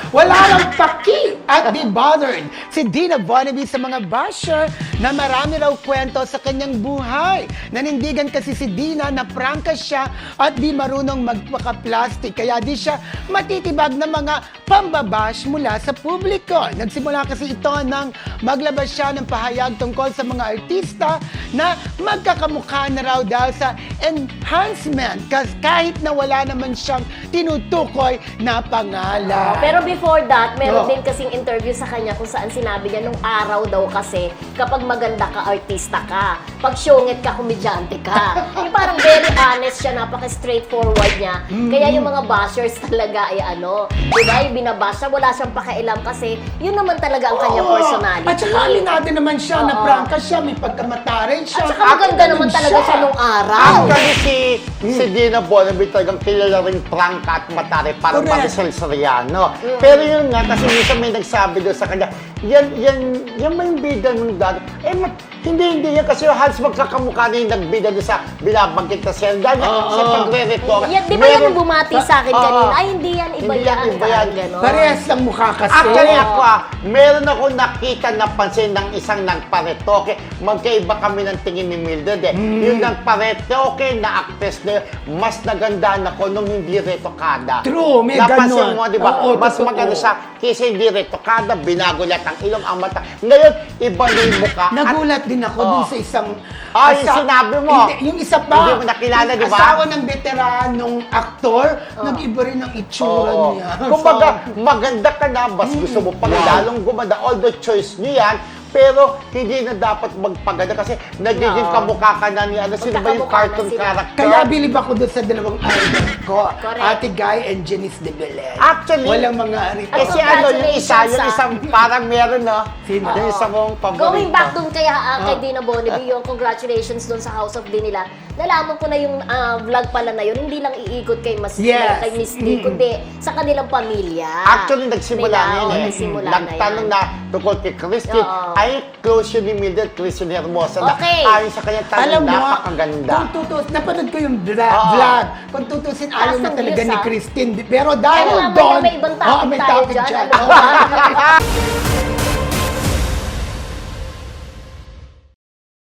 Wala lang paki at di bothered si Dina Bonnevie sa mga basher na marami raw kwento sa kanyang buhay. Nanindigan kasi si Dina na prangka siya at di marunong magpaka-plastic kaya di siya matitibag ng mga pambabash mula sa publiko. Nagsimula kasi ito nang maglabas siya ng pahayag tungkol sa mga artista na magkakamukha na raw dahil sa enhancement kahit na wala naman siyang tinutukoy na pangalan. Pero before that, meron Oo. din kasing interview sa kanya kung saan sinabi niya nung araw daw kasi kapag maganda ka, artista ka. Pag syungit ka, komedyante ka. Yung parang very honest siya, napaka-straightforward niya. Kaya yung mga bashers talaga ay diba, yung binabash siya, wala siyang pakialam kasi yun naman talaga ang kanyang Oo. personality. At saka aminado naman siya na Oo. prangka siya, may pagkamatarin siya. At saka maganda naman talaga siya nung araw. Actually, si Dina Bonnevie talagang kilala rin prangka at matari para Correct. Maricel Soriano. Pero yun nga, kasi minsan may nagsabi doon sa kanya, yan ba yung bida nung dati? Hindi yan kasi halos magkakamukha na yung nagbida doon sa binabanggit na siya. Dahil sa pagre-reto. Yan, di ba yan yung bumati sa akin kanina? Ay, hindi yan, iba Hindi yan, yan. iba yan. Ganon. Parehas lang mukha kasi. Actually ako meron ako nakita, napansin ng isang nagparetoke. Magkaiba kami ng tingin ni Mildred eh. Yung nagparetoke na actress na yun, mas nagandaan ako nung hindi retokada. True, may Napansin ganon. mo, di ba? Oo, Mas totoo. maganda siya kaysa hindi retokada, binago lahat ang ilong, ang mata. Ngayon, iba na yung mukha. At Nagulat din ako dun sa isang... yung sinabi mo. Hindi, yung isa pa. Hindi mo nakilala, yung di ba? Asawa ng veteranong aktor, nag-iba rin ang itsura Oo. niya. Kumbaga, maganda ka na, mas gusto mo pang lalong gumanda. Although choice niyo yan, pero hindi na dapat magpaganda kasi nagiging Oo. kamukha ka na ni sino ba yung Magkakamukha cartoon na sila. character? Kaya bilib ako doon sa dalawang idol ko. Correct. Ate Guy and Janice de Belen. Actually, Walang mga rito. kasi yung isang parang meron, no? Sino? Yung isang mong paborito. Going back dun kay Dina Bonnevie, yung congratulations dun sa House of D nila, nalaman ko na yung vlog pala na yun, hindi lang iikot kay Yes. kay Miss D, kundi sa kanilang pamilya. Actually, nagsimula na yun eh. Nagsimula na Nagtanong yan. na tungkol kay Christine, Oo. ay close yun ni Mildred, Christine Hermosa, Okay. na ayon sa kanyang Alam tanong, mo, napakaganda. kung napanood ko yung Oo. vlog, kung tutusin, ayaw Taas na ng talaga views, ni ah. Christine. Pero dahil Kaya nga, doon, may ibang topic may tayo topic dyan. dyan. Ano ba?